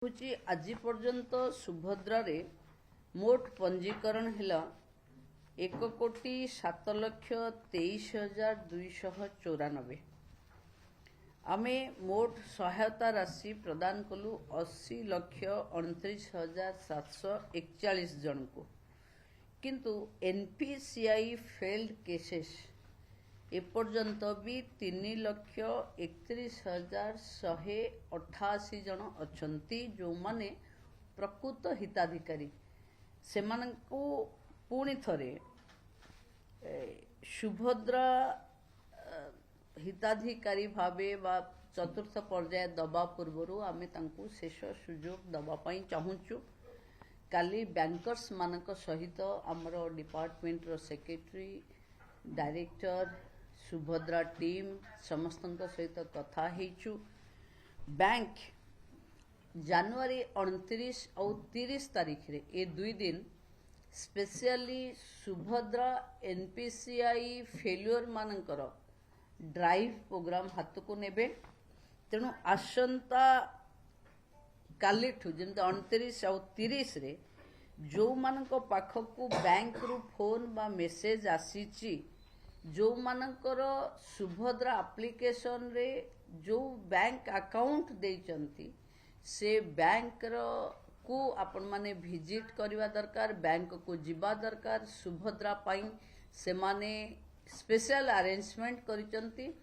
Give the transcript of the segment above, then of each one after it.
हूँ आज पर्यंत सुभद्रा रे मोट पंजीकरण है 1,07,23,294। आमे मोट सहायता राशि प्रदान कलु 80,29,741 जन को, किंतु एनपीसीआई फेल्ड केसेस एपर्यंत भी 3,31,188 जन अछंती जो माने प्रकृत हिताधिकारी से पुणी थरे सुभद्रा हिताधिकारी भावे बा चतुर्थ पर्याय दबा पूर्व आमे तांकु शेष सुजोग दबा चाहूचु। काली बैंकर्स मानक सहित आमर डिपार्टमेंट रो सेक्रेटरी डायरेक्टर सुभद्रा टीम समस्त सहित कथा हेचु। बैंक जनवरी 29 और 30 तारीख रे ए दुई दिन स्पेशली सुभद्रा एनपीसीआई फेल्योर मानकर ड्राइव प्रोग्राम हाथ को नेबे। तेणु आसंता काली जमी 29 और 30 रे जो मानक पाखकु बैंक रु फोन बा मेसेज आसीची, जो मानकर सुभद्रा एप्लिकेशन रे जो बैंक अकाउंट देइचंती से बैंक को आपण माने विजिट करवा दरकार, बैंक को जीवा दरकार। सुभद्रा पाई से माने स्पेशल अरेंजमेंट करिचंती।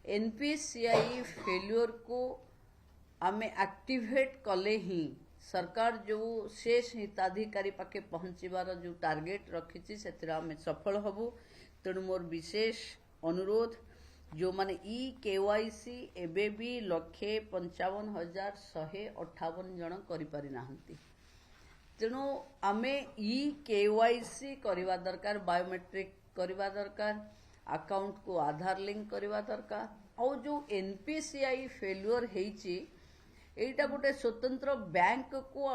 एनपीसीआई फेल्योर को आमे एक्टिवेट कले ही सरकार जो शेष हिताधिकारी पाखे पहुंचबार जो टार्गेट रखी से आमे सफल हबु। तेणु मोर विशेष अनुरोध जो माने ई केवाईसी एबे भी 1,55,158 जन करि पारि नाहंती। तेणु आमे ई केवाईसी करवा दरकार, बायोमेट्रिक करवा दरकार, अकाउंट को आधार लिंक करवा दरकार। और जो एनपीसीआई फेल्योर हेची एटा गोटे स्वतंत्र बैंक को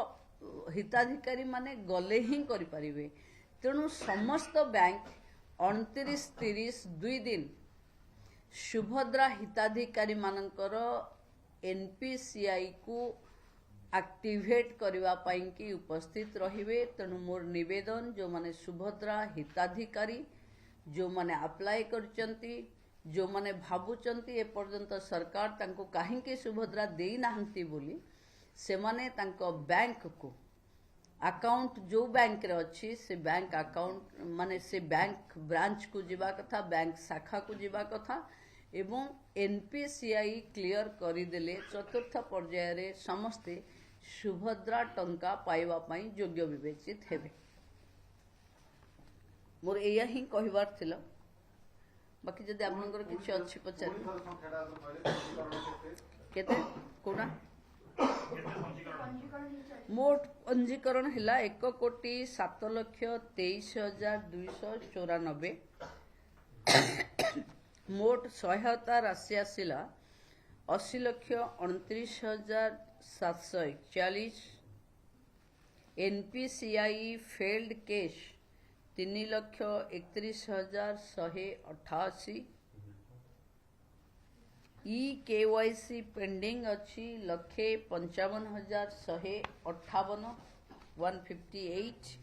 हिताधिकारी माने गले ही करि परिबे। तेणु समस्त बैंक 29-30 दुई दिन सुभद्रा हिताधिकारी मानकर एनपीसीआई को एक्टिवेट करवा पाई कि उपस्थित रहिबे। तेणु मोर निवेदन जो माने सुभद्रा हिताधिकारी जो माने अप्लाई करचंती, जो माने भाबुचंती ए पर्यंत सरकार तांको काहेकि सुभद्रा देई नाहंती बोली से माने तांको बैंक को अकाउंट जो बैंक रे अच्छी से बैंक अकाउंट माने से बैंक ब्रांच को जीवा कथा, बैंक शाखा को जीवा कथा एवं एनपीसीआई क्लियर करिदेले चतुर्थ पर्याय रे समस्ते सुभद्रा टंका पाइबा पई योग्य विवेचित हेबे। मोर एया ही कहिबार थिला। बाकी जदि आपनकर किछि अछि पचार केते कोना मोट पंजीकरण हिला 1,07,23,294। मोट सहायता राशि आसिला 80,29,741। NPCI failed case 3,31,188। E KYC pending अच्छी 1,55,158 158।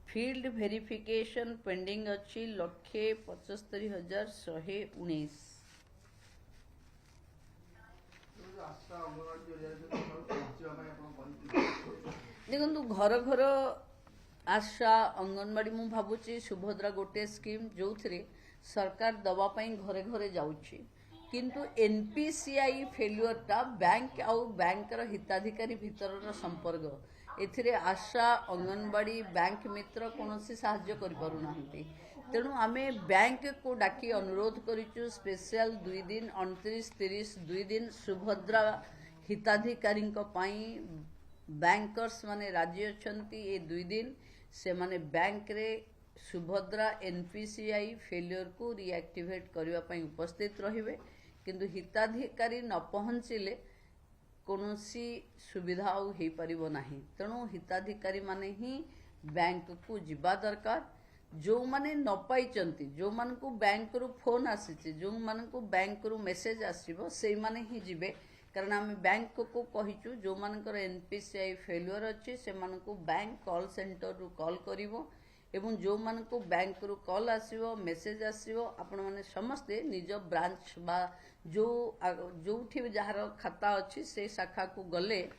फील्ड वेरिफिकेशन पेंडिंग अच्छी 1,75,119। देखु घर घर आशा अंगनवाड़ी मु भावुची सुभद्रा गोटे स्कीम जो थरे सरकार दवा पाई घरे घरे जाउची, किंतु एनपीसीआई फेल्युअर टा बैंक आउ बैंक रो हिताधिकारी भितर संपर्क एथिरे आशा अंगनवाड़ी बैंक मित्र कोनोसी सहाय्य करि पारु नाहंती। तेणु आमे बैंक को डाकी अनुरोध करिचु स्पेशल दुई दिन 29-30 दुई दिन सुभद्रा हिताधिकारी पाई बैंकर्स माने राजी अछंती। ए दुई दिन से माने बैंक रे सुभद्रा एनपीसीआई फेल्योर को रिएक्टिवेट करबा पई उपस्थित रहिबे, किंतु हिताधिकारी न पहुंचिले कोनोसी सुविधा हो पारिबो नाही। तेणु हिताधिकारी माने ही बैंक को जीवा दरकार। जो माने न पाइचंती जो मान को बैंक रु फोन आसी जो मान को बैंक रु मेसेज आसीबो से माने ही जिबे कारण आम बैंक को कहिचु जो मानकर एनपीसीआई फेल्युअर अच्छी से मान को बैंक कॉल सेंटर रु कॉल करिवो एवं जो मान को बैंक रु कॉल आसीबो मेसेज आसीबो आपण माने समस्ते निज ब्रांच बा जोठी जहार खाता अच्छी से शाखा को गले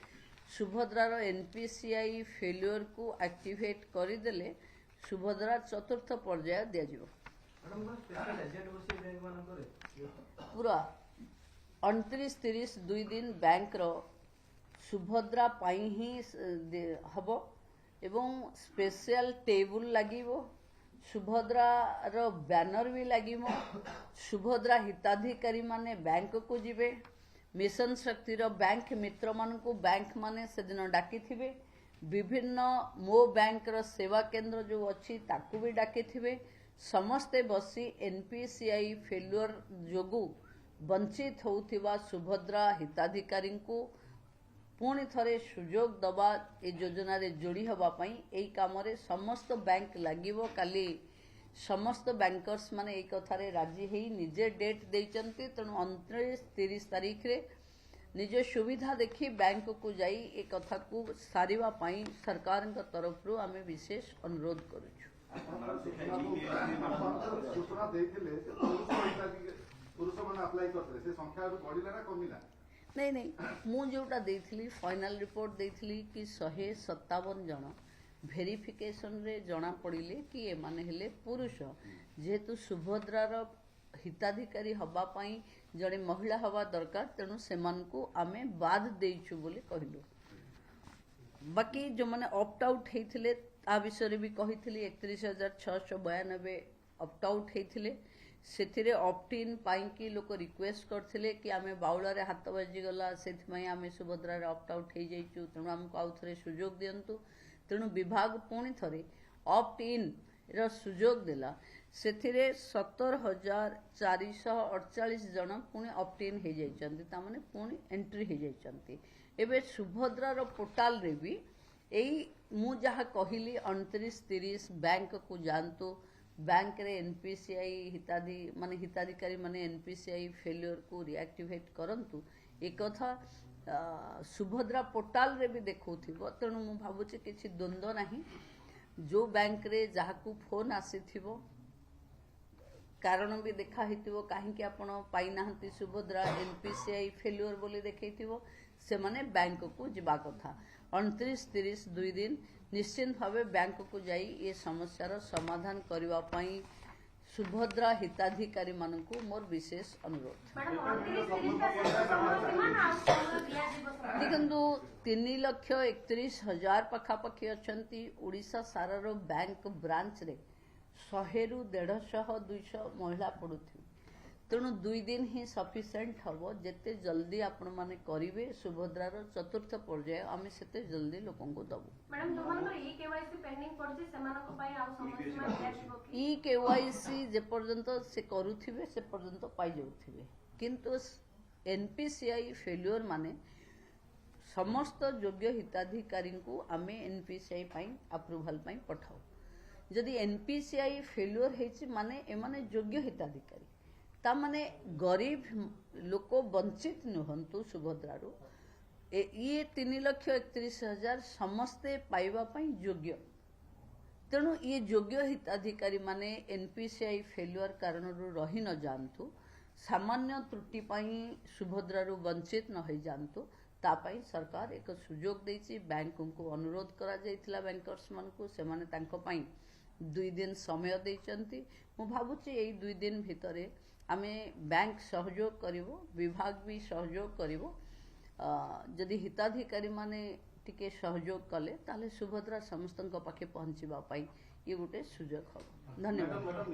सुभद्रार एनपीसीआई फेल्युअर को एक्टिवेट करदेले सुभद्रा चतुर्थ पर्याय दिज्व पूरा 29-30 दुई दिन बैंक रो सुभद्रा पाई ही हब एवं स्पेशल टेबुल लागिवो सुभद्रा रो बैनर भी लागिवो सुभद्रा हिताधिकारी माने बैंक को जिबे मिशन शक्ति रो बैंक मित्र मान को बैंक माने से दिन डाकी थिबे विभिन्न मो बैंक रो सेवा केंद्र जो अच्छी ताकू भी डाकी थिबे समस्ते बसी एनपीसीआई फेल्युअर जोगु वंचित होउथिबा सुभद्रा हिताधिकारी को पुणी थरे सुजोग दबा ए योजना रे जोड़ी हवा पई एई काम रे समस्त बैंक लागिवो काली समस्त बैंकर्स माने एई कथारे राजी हेई निजे डेट देइचंती तेणु 29-30 तारीख रे निज सुविधा देखी बैंक को जाई ए कथा को सारिवा पई सरकार के तरफ रु आमे विशेष अनुरोध करूछु सूचना देइथिले पुरुष माने अप्लाई करथले से संख्या बढ़िला ना कमिला नहीं मु जोटा देइथिली फाइनल रिपोर्ट देइथिली कि 157 जन भेरिफिकेशन रे जना पड़िले कि ए माने हेले पुरुष जेहेतु सुभद्रार हिताधिकारी हवा पाई जड़े महिला हवा दरकार तेणु सेमान को आमे बाद देइछु बोली कहिलु बाकी जो माने ऑप्ट आउट हेथिले ता विषय भी कहिथिली 31,692 ऑप्ट आउट हेथिले सेथिरे ऑप्ट इन पाई कि लोक रिक्वेस्ट करथिले कि आमे बाउला रे हाथ बाजी गला सेथमय आमे सुभद्रा रे ऑप्ट आउट हे जाइछु तेणु हमको आउ थरे सुजोग दियंतु तेणु विभाग पुणी थरे ऑप्ट इन रो सुजोग देला सेथिरे 17,448 जन पुणी ऑप्ट इन हे जाइछंती ता माने पुणी एंट्री हे जाइछंती एबे सुभद्रा रो पोर्टल रे भी एई मु जहा कहिली 29-30 बैंक को जानतु बैंक रे एनपीसीआई हिताधिकारी माने एनपीसीआई फेल्युअर को रिएक्टिवेट करंतु एक कथा सुभद्रा पोर्टल रे भी देखौथिबो तेणु मु भाबुची किछि द्वंद्व नाही जो बैंक रे जाहाकू फोन आसीथिबो कारण भी देखा हितिबो काहे कि आपण पाई नाहंती सुभद्रा एनपीसीआई फेल्युअर बोली देखैथिबो से माने बैंक को जिबा कथा 29-30 दुई दिन निश्चित भावे बैंक को जाई ये समस्यार समाधान करबा पई सुभद्रा हिताधिकारी मानकू मोर विशेष अनुरोध देखु 3,31,000 पखापाखि अच्छी ओडिशा सारार बैंक ब्रांच रे 100 ରୁ 150-200 महिला पड़ुथि तेणु दुई दिन ही सफिशिएंट हम जिते जल्दी आपण माने करिवे सुभद्रार चतुर्थ पर्याय आमे सेते जल्दी लोकन को दबु मैडम जो मानकर ई केवाईसी पेंडिंग पड़छि सेमानक पई आ समस्या दियाजिवो कि ई केवाईसी जे पर्यंत से करूथिबे से पर्यंत पाई जाउथिबे किंतु एनपीसीआई फेल्युअर माने समस्त योग्य हिताधिकारी को आमे एनपीसीआई पई अप्रूवल पई पठाऊ जदि एनपीसीआई फेल्युअर हेछि माने एमाने योग्य हिताधिकारी ता माने गरीब लोक वंचित नुहंतु सुभद्रारू ये 3,31,000 समस्ते पाइबा पई योग्य तेणु ये योग्य हिताधिकारी माने एनपीसीआई फेल्युअर कारण रही न जानतु सामान्य त्रुटि पई सुभद्रारू वंचित न हो जानतु तापाई सरकार एक सुजोग देछि बैंक को अनुरोध करा जाइथिला बैंकर्स मान को से माने तांको पई 2 दिन समय देइचंती मु भाबुची एई 2 दिन भितरे आमे बैंक सहयोग करिवो विभाग भी सहयोग करिवो जदि हिताधिकारी माने टिके सहयोग कले ताले सुभद्रा समस्तन पाखे पहुंचीबा पाई ये गोटे सुजोग हो धन्यवाद।